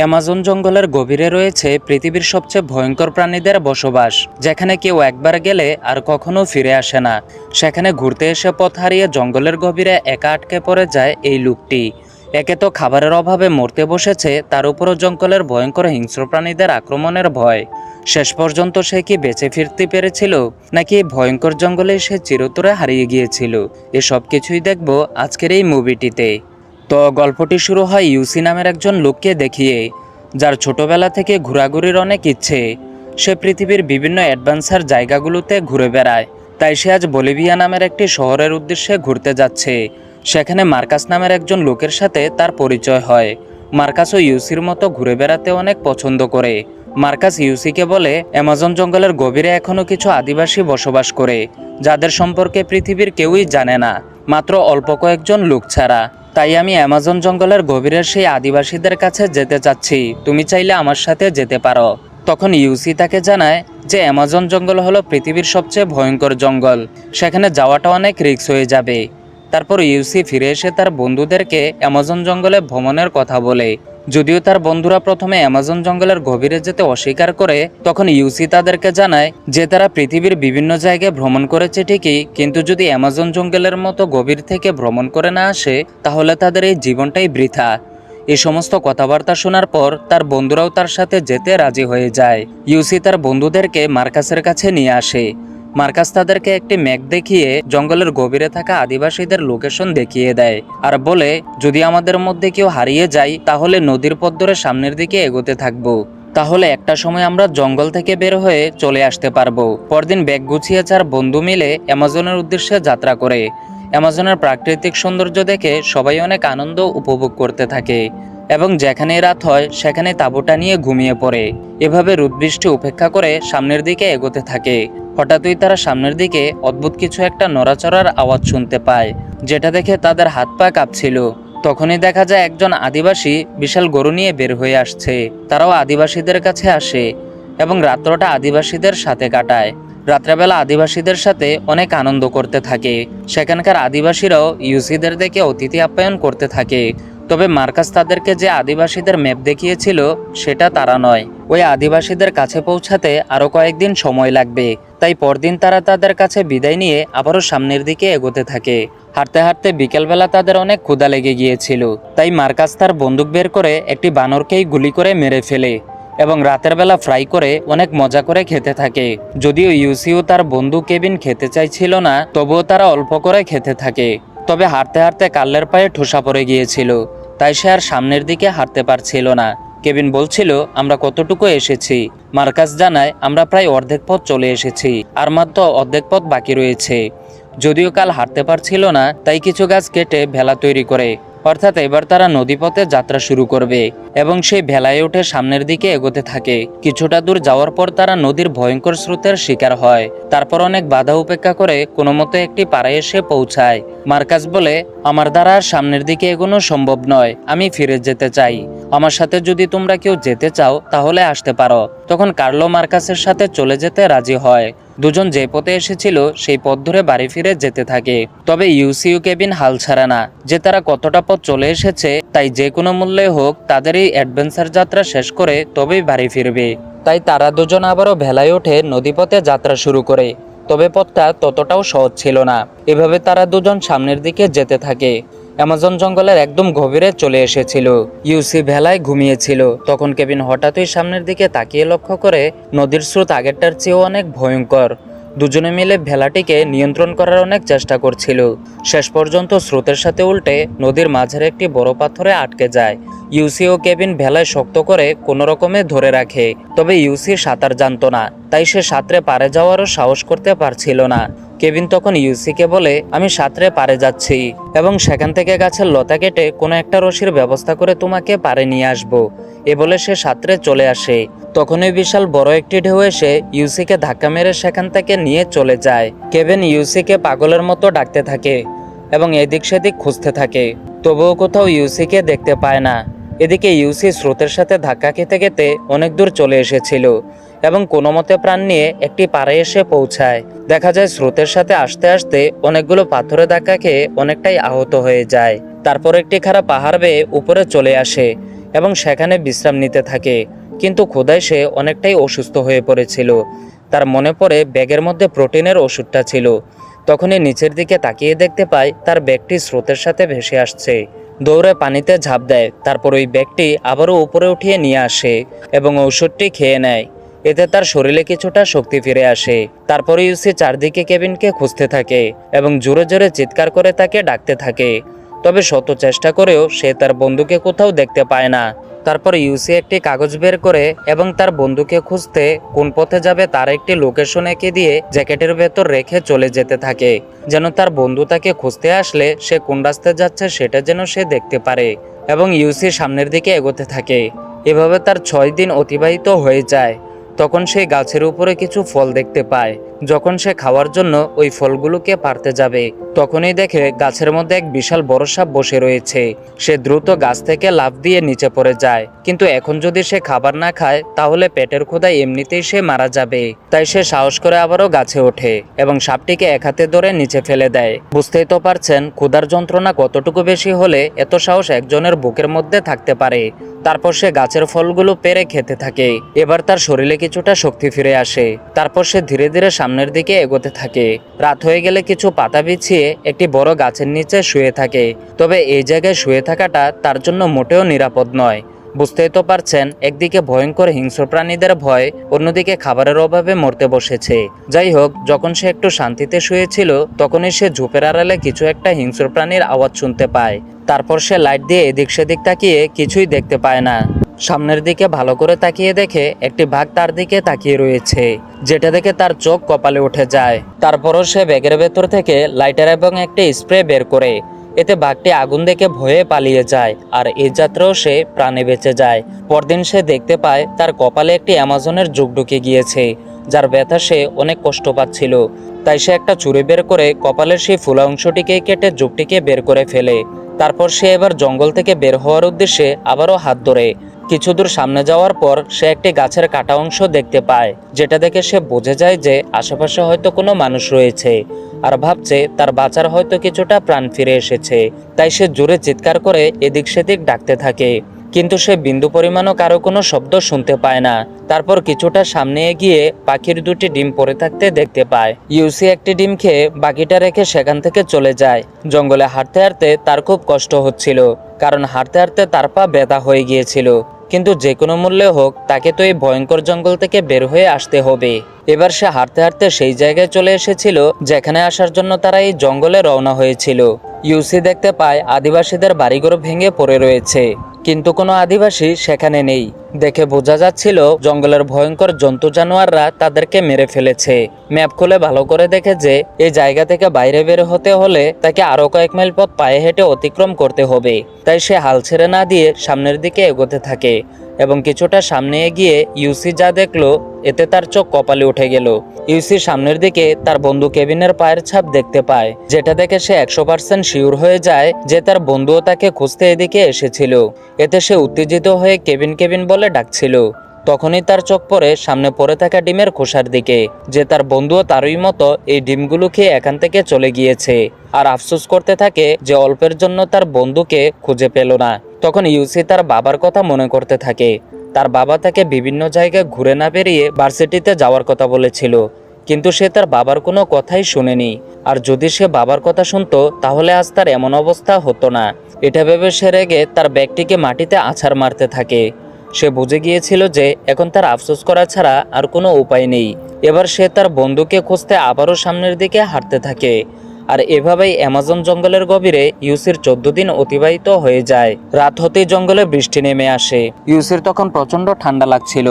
Amazon জঙ্গলের গভীরে রয়েছে পৃথিবীর সবচেয়ে ভয়ঙ্কর প্রাণীদের বসবাস, যেখানে কেউ একবার গেলে আর কখনো ফিরে আসে না। সেখানে ঘুরতে এসে পথ হারিয়ে জঙ্গলের গভীরে একা আটকে পড়ে যায় এই লোকটি। একে তো খাবারের অভাবে মরতে বসেছে, তার উপরও জঙ্গলের ভয়ঙ্কর হিংস্র প্রাণীদের আক্রমণের ভয়। শেষ পর্যন্ত সে কি বেঁচে ফিরতে পেরেছিল, নাকি এই ভয়ঙ্কর জঙ্গলে সে চিরতরে হারিয়ে গিয়েছিল? এসব কিছুই দেখব আজকের এই মুভিটিতে। তো গল্পটি শুরু হয় ইউসি নামের একজন লোককে দেখিয়ে, যার ছোটবেলা থেকে ঘোরাঘুরির অনেক ইচ্ছে। সে পৃথিবীর বিভিন্ন অ্যাডভেঞ্চার জায়গাগুলোতে ঘুরে বেড়ায়, তাই সে আজ বলিভিয়া নামের একটি শহরের উদ্দেশ্যে ঘুরতে যাচ্ছে। সেখানে মার্কাস নামের একজন লোকের সাথে তার পরিচয় হয়। মার্কাসও ইউসির মতো ঘুরে বেড়াতে অনেক পছন্দ করে। মার্কাস ইউসিকে বলে, অ্যামাজন জঙ্গলের গভীরে এখনও কিছু আদিবাসী বসবাস করে, যাদের সম্পর্কে পৃথিবীর কেউই জানে না, মাত্র অল্প কয়েকজন লোক ছাড়া। তাই আমি অ্যামাজন জঙ্গলের গভীরের সেই আদিবাসীদের কাছে যেতে চাচ্ছি, তুমি চাইলে আমার সাথে যেতে পারো। তখন ইউসি তাকে জানায় যে অ্যামাজন জঙ্গল হলো পৃথিবীর সবচেয়ে ভয়ঙ্কর জঙ্গল, সেখানে যাওয়াটা অনেক রিস্ক হয়ে যাবে। তারপর ইউসি ফিরে এসে তার বন্ধুদেরকে অ্যামাজন জঙ্গলে ভ্রমণের কথা বলে। যদিও তার বন্ধুরা প্রথমে অ্যামাজন জঙ্গলের গভীরে যেতে অস্বীকার করে, তখন ইউসি তাদেরকে জানায় যে তারা পৃথিবীর বিভিন্ন জায়গায় ভ্রমণ করেছে ঠিকই, কিন্তু যদি অ্যামাজন জঙ্গলের মতো গভীর থেকে ভ্রমণ করে না আসে, তাহলে তাদের এই জীবনটাই বৃথা। এই সমস্ত কথাবার্তা শোনার পর তার বন্ধুরাও তার সাথে যেতে রাজি হয়ে যায়। ইউসি তার বন্ধুদেরকে মার্কাসের কাছে নিয়ে আসে। মার্কাস তাদেরকে একটি ম্যাপ দেখিয়ে জঙ্গলের গভীরে থাকা আদিবাসীদের লোকেশন দেখিয়ে দেয়, আর বলে যদি আমাদের মধ্যে কেউ হারিয়ে যায় তাহলে নদীর পথ ধরে সামনের দিকে এগোতে থাকবো, তাহলে একটা সময় আমরা জঙ্গল থেকে বের হয়ে চলে আসতে পারবো। পরদিন ব্যাগ গুছিয়ে 4 বন্ধু মিলে অ্যামাজনের উদ্দেশ্যে যাত্রা করে। অ্যামাজনের প্রাকৃতিক সৌন্দর্য দেখে সবাই অনেক আনন্দ উপভোগ করতে থাকে এবং যেখানেই রাত হয় সেখানে তাঁবুটা নিয়ে ঘুমিয়ে পড়ে। এভাবে রোদ বৃষ্টি উপেক্ষা করে সামনের দিকে এগোতে থাকে। হঠাৎই তারা সামনের দিকে অদ্ভুত কিছু একটা নড়াচড়ার আওয়াজ শুনতে পায়, যেটা দেখে তাদের হাত পা কাঁপছিল। তখনই দেখা যায় একজন আদিবাসী বিশাল গরু নিয়ে বের হয়ে আসছে। তারাও আদিবাসীদের কাছে আসে এবং রাত্রটা আদিবাসীদের সাথে কাটায়। রাত্রেবেলা আদিবাসীদের সাথে অনেক আনন্দ করতে থাকে। সেখানকার আদিবাসীরাও ইউসিদের দেখে অতিথি আপ্যায়ন করতে থাকে। তবে মার্কাস তাদেরকে যে আদিবাসীদের ম্যাপ দেখিয়েছিল সেটা তারা নয়। ওই আদিবাসীদের কাছে পৌঁছাতে আরও কয়েকদিন সময় লাগবে। তাই পরদিন তারা তাদের কাছে বিদায় নিয়ে আবারও সামনের দিকে এগোতে থাকে। হাঁটতে হাঁটতে বিকেলবেলা তাদের অনেক ক্ষুধা লেগে গিয়েছিল, তাই মার্কাস তার বন্দুক বের করে একটি বানরকেই গুলি করে মেরে ফেলে এবং রাতের বেলা ফ্রাই করে অনেক মজা করে খেতে থাকে। যদিও ইউসিও তার বন্ধু কেবিন খেতে চাইছিল না, তবুও তারা অল্প করে খেতে থাকে। তবে হাঁটতে হাঁটতে কাল্লের পায়ে ঠোসা পড়ে গিয়েছিল, তাই সে আর সামনের দিকে হাঁটতে পারছিল না। কেবিন বলছিল, আমরা কতটুকু এসেছি? মার্কাস জানায়, আমরা প্রায় অর্ধেক পথ চলে এসেছি, আর মাত্র অর্ধেক পথ বাকি রয়েছে। যদিও কাল হাঁটতে পারছিল না, তাই কিছু গাছ কেটে ভেলা তৈরি করে, অর্থাৎ এবার তারা নদীপথে যাত্রা শুরু করবে এবং সেই ভেলায় উঠে সামনের দিকে এগোতে থাকে। কিছুটা দূর যাওয়ার পর তারা নদীর ভয়ঙ্কর স্রোতের শিকার হয়। তারপর অনেক বাধা উপেক্ষা করে কোনো মতে একটি পাড়ায় এসে পৌঁছায়। মার্কাস বলে, আমার দ্বারা আর সামনের দিকে এগোনো সম্ভব নয়, আমি ফিরে যেতে চাই। আমার সাথে যদি তোমরা কেউ যেতে চাও তাহলে আসতে পারো। তখন কার্লো মার্কাসের সাথে চলে যেতে রাজি হয়। দুজন যে পথে এসেছিল সেই পথ ধরে বাড়ি ফিরে যেতে থাকে। তবে ইউসিউ কেবিন হাল ছাড়ে না যে তারা কতটা পথ চলে এসেছে, তাই যে কোনো মূল্যে হোক তাদের এই অ্যাডভেঞ্চার যাত্রা শেষ করে তবেই বাড়ি ফিরবে। তাই তারা দুজন আবারও ভেলায় ওঠে নদীপথে যাত্রা শুরু করে। তবে পথটা ততটাও সহজ ছিল না। এভাবে তারা দুজন সামনের দিকে যেতে থাকে। অ্যামাজন জঙ্গলের একদম গভীরে চলে এসেছিল। ইউসি ভেলায় ঘুমিয়েছিল। তখন কেবিন হঠাৎই সামনের দিকে তাকিয়ে লক্ষ্য করে নদীর স্রোত আগেরটার চেয়েও অনেক ভয়ঙ্কর। দুজনে মিলে ভেলাটিকে নিয়ন্ত্রণ করার অনেক চেষ্টা করছিল। শেষ পর্যন্ত স্রোতের সাথে উল্টে নদীর মাঝের একটি বড় পাথরে আটকে যায়। ইউসি ও কেবিন ভেলায় শক্ত করে কোনো রকমে ধরে রাখে। তবে ইউসি সাঁতার জানত না, তাই সে সাঁতরে পারে যাওয়ারও সাহস করতে পারছিল না। কেবিন তখন ইউসিকে বলে, আমি সাঁতরে পারে যাচ্ছি এবং সেখান থেকে গাছের লতা কেটে কোনো একটা রশির ব্যবস্থা করে তোমাকে পারে নিয়ে আসবো। এ বলে সে সাঁতরে চলে আসে। তখনই বিশাল বড় একটি ঢেউ এসে ইউসিকে ধাক্কা মেরে সেখান থেকে নিয়ে চলে যায়। কেবিন ইউসিকে পাগলের মতো ডাকতে থাকে এবং এদিক সেদিক খুঁজতে থাকে, তবুও কোথাও ইউসিকে দেখতে পায় না। এদিকে ইউসি স্রোতের সাথে ধাক্কা খেতে খেতে অনেক দূর চলে এসেছিল এবং কোনো মতে প্রাণ নিয়ে একটি পাড়ে এসে পৌঁছায়। দেখা যায় স্রোতের সাথে আসতে আসতে অনেকগুলো পাথরে ধাক্কা খেয়ে অনেকটাই আহত হয়ে যায়। তারপর একটি খাড়া পাহাড় বেয়ে উপরে চলে আসে এবং সেখানে বিশ্রাম নিতে থাকে। কিন্তু ক্ষুধায় সে অনেকটাই অসুস্থ হয়ে পড়েছিল। তার মনে পড়ে ব্যাগের মধ্যে প্রোটিনের ওষুধটা ছিল। তখনই নিচের দিকে তাকিয়ে দেখতে পায় তার ব্যাগটি স্রোতের সাথে ভেসে আসছে। দৌড়ে পানিতে ঝাঁপ দেয়, তারপর ওই ব্যাগটি আবারও উপরে উঠিয়ে নিয়ে আসে এবং ঔষধটি খেয়ে নেয়। এতে তার শরীরে কিছুটা শক্তি ফিরে আসে। তারপরে ইউসি চারদিকে কেবিনকে খুঁজতে থাকে এবং জোরে জোরে চিৎকার করে তাকে ডাকতে থাকে। তবে শত চেষ্টা করেও সে তার বন্ধুকে কোথাও দেখতে পায় না। তারপর ইউসি একটি কাগজ বের করে এবং তার বন্ধুকে খুঁজতে কোন পথে যাবে তার একটি লোকেশন এঁকে দিয়ে জ্যাকেটের ভেতর রেখে চলে যেতে থাকে, যেন তার বন্ধু তাকে খুঁজতে আসলে সে কোন রাস্তায় যাচ্ছে সেটা যেন সে দেখতে পারে। এবং ইউসি সামনের দিকে এগোতে থাকে। এভাবে তার 6 দিন অতিবাহিত হয়ে যায়। তখন সে গাছের উপরে কিছু ফল দেখতে পায়। যখন সে খাওয়ার জন্য ওই ফলগুলোকে পারতে যাবে, তখনই দেখে গাছের মধ্যে এক বিশাল বড় সাপ বসে রয়েছে। সে দ্রুত গাছ থেকে লাফ দিয়ে নিচে পড়ে যায়, কিন্তু এখন যদি সে খাবার না খায় তাহলে পেটের ক্ষুধায় এমনিতেই সে মারা যাবে। তাই সে সাহস করে আবারও গাছে ওঠে এবং সাপটিকে এক হাতে ধরে নিচে ফেলে দেয়। বুঝতেই তো পারছেন ক্ষুধার যন্ত্রণা কতটুকু বেশি হলে এত সাহস একজনের বুকের মধ্যে থাকতে পারে। তারপর সে গাছের ফলগুলো পেরে খেতে থাকে। এবার তার শরীরে কিছুটা শক্তি ফিরে আসে। তারপর সে ধীরে ধীরে সামনের দিকে এগোতে থাকে। রাত হয়ে গেলে কিছু পাতা বিছিয়ে একটি বড় গাছের নিচে শুয়ে থাকে। তবে এই জায়গায় শুয়ে থাকাটা তার জন্য মোটেও নিরাপদ নয়। বুঝতেই তো পারছেন, একদিকে ভয়ঙ্কর হিংস্র প্রাণীদের ভয়, অন্যদিকে খাবারের অভাবে মরতে বসেছে। যাই হোক, যখন সে একটু শান্তিতে শুয়েছিল তখনই সে ঝোপের আড়ালে কিছু একটা হিংস্র প্রাণীর আওয়াজ শুনতে পায়। তারপর সে লাইট দিয়ে এদিক সেদিক তাকিয়ে কিছুই দেখতে পায় না। সামনের দিকে ভালো করে তাকিয়ে দেখে একটি বাঘ তার দিকে তাকিয়ে রয়েছে, যেটা দেখে তার চোখ কপালে উঠে যায়। তারপরও সে ব্যাগের ভেতর থেকে লাইটার এবং একটি স্প্রে বের করে। এতে বাঘটি আগুন দেখে ভয়ে পালিয়ে যায়, আর এই যাত্রাও সে প্রাণে বেঁচে যায়। পরদিন সে দেখতে পায় তার কপালে একটি অ্যামাজনের জোক ঢুকে গিয়েছে, যার ব্যথা সে অনেক কষ্ট পাচ্ছিল। তাই সে একটা ছুরি বের করে কপালের সেই ফোলা অংশটিকে কেটে জোকটিকে বের করে ফেলে। তারপর সে এবার জঙ্গল থেকে বের হওয়ার উদ্দেশ্যে আবারও হাত ধরে। কিছু দূর সামনে যাওয়ার পর সে একটি গাছের কাটা অংশ দেখতে পায়, যেটা দেখে সে বুঝে যায় যে আশেপাশে হয়তো কোনো মানুষ রয়েছে, আর ভাবছে তার বাঁচার হয়তো কিছুটা প্রাণ ফিরে এসেছে। তাই সে জোরে চিৎকার করে এদিক সেদিক ডাকতে থাকে, কিন্তু সে বিন্দু পরিমাণও কারো কোনো শব্দ শুনতে পায় না। তারপর কিছুটা সামনে এগিয়ে পাখির দুটি ডিম পড়ে থাকতে দেখতে পায়। ইউসি একটি ডিম খেয়ে বাকিটা রেখে সেখান থেকে চলে যায়। জঙ্গলে হাঁটতে হাঁটতে তার খুব কষ্ট হচ্ছিল, কারণ হাঁটতে হাঁটতে তার পা ব্যথা হয়ে গিয়েছিল। কিন্তু যে কোনো মূল্যে হোক তাকে তো এই ভয়ঙ্কর জঙ্গল থেকে বের হয়ে আসতে হবে। এবার সে হাঁটতে হাঁটতে সেই জায়গায় চলে এসেছিল যেখানে আসার জন্য তারা এই জঙ্গলে রওনা হয়েছিল। ইউসি দেখতে পায় আদিবাসীদের বাড়িঘর ভেঙে পড়ে রয়েছে, কিন্তু কোনো আদিবাসী সেখানে নেই। দেখে বোঝা যাচ্ছিল জঙ্গলের ভয়ঙ্কর জন্তু জানোয়াররা তাদেরকে মেরে ফেলেছে। ম্যাপ খুলে ভালো করে দেখে যে এই জায়গা থেকে বাইরে বের হতে হলে তাকে আরো কয়েক মাইল পথ পায়ে হেঁটে অতিক্রম করতে হবে। তাই সে হাল ছেড়ে না দিয়ে সামনের দিকে এগোতে থাকে এবং কিছুটা সামনে এগিয়ে ইউসি যা দেখলো এতে তার চোখ কপালে উঠে গেল। ইউসি সামনের দিকে তার বন্ধু কেভিনের পায়ের ছাপ দেখতে পায়, যেটা দেখে সে 100% শিওর হয়ে যায় যে তার বন্ধুও তাকে খুঁজতে এদিকে এসেছিল। এতে সে উত্তেজিত হয়ে কেভিন কেভিন বলে ডাকছিল। তখনই তার চোখ পড়ে সামনে পড়ে থাকা ডিমের খোসার দিকে, যে তার বন্ধুও তারই মতো এই ডিমগুলো খেয়ে এখান থেকে চলে গিয়েছে, আর আফসোস করতে থাকে যে অল্পের জন্য তার বন্ধুকে খুঁজে পেল না। তখন ইউসি তার বাবার কথা মনে করতে থাকে। তার বাবা তাকে বিভিন্ন জায়গায় ঘুরে না বেরিয়ে ভার্সিটিতে যাওয়ার কথা বলেছিল, কিন্তু সে তার বাবার কোনো কথাই শুনেনি। আর যদি সে বাবার কথা শুনতো তাহলে আজ তার এমন অবস্থা হতো না। এটা ভেবে সে রেগে তার ব্যাগটিকে মাটিতে আছাড় মারতে থাকে। সে বুঝে গিয়েছিল যে এখন তার আফসোস করা ছাড়া আর কোনো উপায় নেই। এবার সে তার বন্ধুকে খুঁজতে আবারও সামনের দিকে হাঁটতে থাকে। আর এভাবেই অ্যামাজন জঙ্গলের গভীরে ইউসির 14 দিন অতিবাহিত হয়ে যায়। রাত হতেই জঙ্গলে বৃষ্টি নেমে আসে। ইউসির তখন প্রচন্ড ঠান্ডা লাগছিল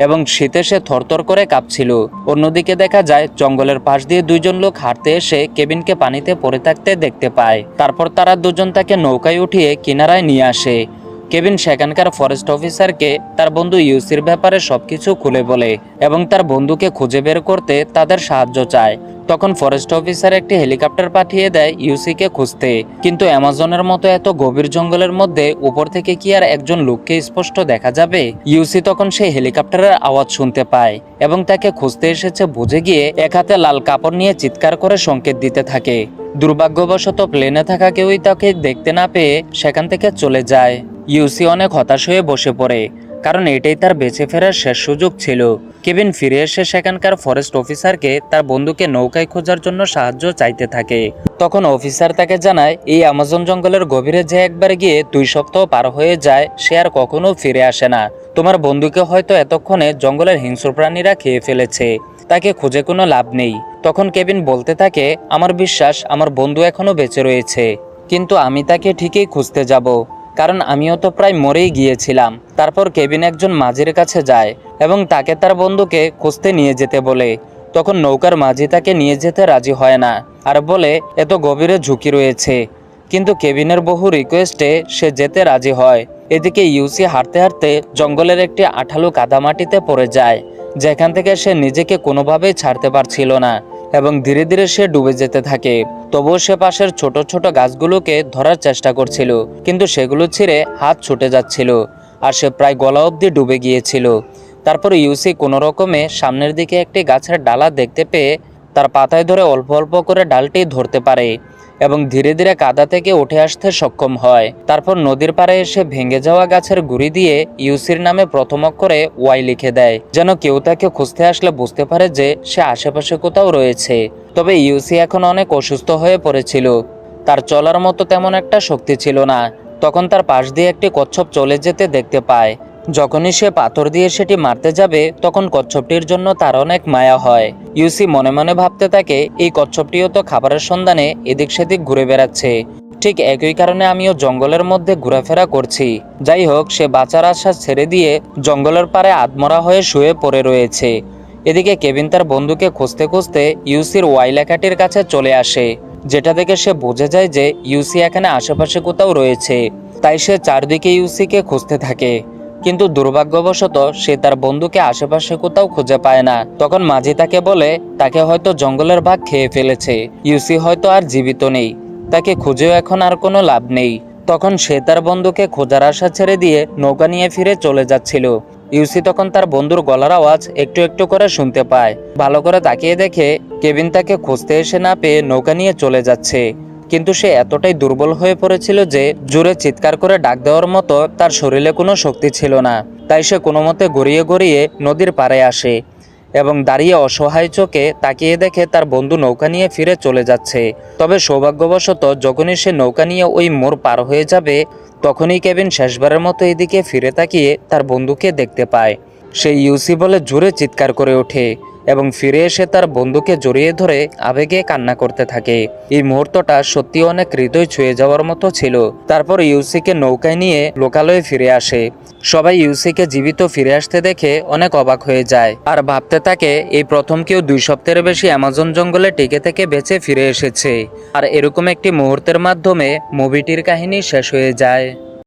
এবং শীতে সে থরথর করে কাঁপছিল। অন্যদিকে দেখা যায় জঙ্গলের পাশ দিয়ে দুইজন লোক হাঁটতে এসে কেবিনকে পানিতে পড়ে থাকতে দেখতে পায়। তারপর তারা দুজন তাকে নৌকায় উঠিয়ে কিনারায় নিয়ে আসে। কেভিন সেখানকার ফরেস্ট অফিসারকে তার বন্ধু ইউসির ব্যাপারে সবকিছু খুলে বলে এবং তার বন্ধুকে খুঁজে বের করতে তাদের সাহায্য চায়। তখন ফরেস্ট অফিসার একটি হেলিকপ্টার পাঠিয়ে দেয় ইউসিকে খুঁজতে, কিন্তু অ্যামাজনের মতো এত গভীর জঙ্গলের মধ্যে উপর থেকে কি আর একজন লোককে স্পষ্ট দেখা যাবে? ইউসি তখন সেই হেলিকপ্টারের আওয়াজ শুনতে পায় এবং তাকে খুঁজতে এসেছে বুঝে গিয়ে এক হাতে লাল কাপড় নিয়ে চিৎকার করে সংকেত দিতে থাকে। দুর্ভাগ্যবশত প্লেনে থাকা কেউই তাকে দেখতে না পেয়ে সেখান থেকে চলে যায়। ইউসি অনেক হতাশ হয়ে বসে পড়ে, কারণ এটাই তার বেঁচে ফেরার শেষ সুযোগ ছিল। কেভিন ফিরে এসে সেখানকার ফরেস্ট অফিসারকে তার বন্ধুকে নৌকায় খোঁজার জন্য সাহায্য চাইতে থাকে। তখন অফিসার তাকে জানায় এই অ্যামাজন জঙ্গলের গভীরে যে একবার গিয়ে 2 সপ্তাহ পার হয়ে যায় সে আর কখনো ফিরে আসে না। তোমার বন্ধুকে হয়তো এতক্ষণে জঙ্গলের হিংস্র প্রাণীরা খেয়ে ফেলেছে, তাকে খুঁজে কোনো লাভ নেই। তখন কেভিন বলতে থাকে, আমার বিশ্বাস আমার বন্ধু এখনো বেঁচে রয়েছে, কিন্তু আমি তাকে ঠিকই খুঁজতে যাব, কারণ আমিও তো প্রায় মরেই গিয়েছিলাম। তারপর কেভিন একজন মাঝির কাছে যায় এবং তাকে তার বন্ধুকে খুঁজতে নিয়ে যেতে বলে। তখন নৌকার মাঝি তাকে নিয়ে যেতে রাজি হয় না আর বলে এত গভীরে ঝুঁকি রয়েছে, কিন্তু কেভিনের বহু রিকোয়েস্টে সে যেতে রাজি হয়। এদিকে ইউসি হাঁটতে হাঁটতে জঙ্গলের একটি আঠালো কাদামাটিতে পড়ে যায়, যেখান থেকে সে নিজেকে কোনোভাবেই ছাড়তে পারছিল না এবং ধীরে ধীরে সে ডুবে যেতে থাকে। তবুও সে পাশের ছোট ছোট গাছগুলোকে ধরার চেষ্টা করছিল, কিন্তু সেগুলো ছিঁড়ে হাত ছুটে যাচ্ছিল আর সে প্রায় গলা অবধি ডুবে গিয়েছিল। তারপর ইউসি কোনো রকমে সামনের দিকে একটি গাছের ডালা দেখতে পেয়ে তার পাতায় ধরে অল্প অল্প করে ডালটি ধরতে পারে এবং ধীরে ধীরে কাদা থেকে উঠে আসতে সক্ষম হয়। তারপর নদীর পাড়ে এসে ভেঙে যাওয়া গাছের গুঁড়ি দিয়ে ইউসির নামে প্রথম অক্ষরে ওয়াই লিখে দেয়, যেন কেউ তাকে খুঁজতে আসলে বুঝতে পারে যে সে আশেপাশে কোথাও রয়েছে। তবে ইউসি এখন অনেক অসুস্থ হয়ে পড়েছিল, তার চলার মতো তেমন একটা শক্তি ছিল না। তখন তার পাশ দিয়ে একটি কচ্ছপ চলে যেতে দেখতে পায়। যখনই সে পাথর দিয়ে সেটি মারতে যাবে তখন কচ্ছপটির জন্য তার অনেক মায়া হয়। ইউসি মনে মনে ভাবতে থাকে, এই কচ্ছপটিও তো খাবারের সন্ধানে এদিক সেদিক ঘুরে বেড়াচ্ছে, ঠিক একই কারণে আমিও জঙ্গলের মধ্যে ঘোরাফেরা করছি। যাই হোক, সে বাঁচার আশা ছেড়ে দিয়ে জঙ্গলের পাড়ে আধমরা হয়ে শুয়ে পড়ে রয়েছে। এদিকে কেভিন তার বন্ধুকে খুঁজতে খুঁজতে ইউসির ওয়াই লেখাটির কাছে চলে আসে, যেটা দেখে সে বুঝে যায় যে ইউসি এখানে আশেপাশে কোথাও রয়েছে। তাই সে চারদিকে ইউসিকে খুঁজতে থাকে, কিন্তু দুর্ভাগ্যবশত সে তার বন্ধুকে আশেপাশে কোথাও খুঁজে পায় না। তখন মাঝি তাকে বলে তাকে হয়তো জঙ্গলের বাঘ খেয়ে ফেলেছে, ইউসি হয়তো আর জীবিত নেই, তাকে খুঁজেও এখন আর কোনো লাভ নেই। তখন সে তার বন্ধুকে খোঁজার আশা ছেড়ে দিয়ে নৌকা নিয়ে ফিরে চলে যাচ্ছিল। ইউসি তখন তার বন্ধুর গলার আওয়াজ একটু একটু করে শুনতে পায়। ভালো করে তাকিয়ে দেখে কেভিন তাকে খুঁজতে এসে না পেয়ে নৌকা নিয়ে চলে যাচ্ছে, কিন্তু সে এতটাই দুর্বল হয়ে পড়েছিল যে জোরে চিৎকার করে ডাক দেওয়ার মতো তার শরীরে কোনো শক্তি ছিল না। তাই সে কোনো মতে গড়িয়ে গড়িয়ে নদীর পাড়ে আসে এবং দাঁড়িয়ে অসহায় চোখে তাকিয়ে দেখে তার বন্ধু নৌকা নিয়ে ফিরে চলে যাচ্ছে। তবে সৌভাগ্যবশত যখনই সে নৌকা নিয়ে ওই মোড় পার হয়ে যাবে তখনই কেভিন শেষবারের মতো এদিকে ফিরে তাকিয়ে তার বন্ধুকে দেখতে পায়। সে ইউসি বলে জোরে চিৎকার করে ওঠে এবং ফিরে এসে তার বন্ধুকে জড়িয়ে ধরে আবেগে কান্না করতে থাকে। এই মুহূর্তটা সত্যি অনেক হৃদয় ছুঁয়ে যাওয়ার মতো ছিল। তারপর ইউসিকে নৌকায় নিয়ে লোকালয়ে ফিরে আসে। সবাই ইউসিকে জীবিত ফিরে আসতে দেখে অনেক অবাক হয়ে যায় আর ভাবতে থাকে এই প্রথম কেউ 2 সপ্তাহের বেশি অ্যামাজন জঙ্গলে টিকে থেকে বেঁচে ফিরে এসেছে। আর এরকম একটি মুহূর্তের মাধ্যমে মুভিটির কাহিনী শেষ হয়ে যায়।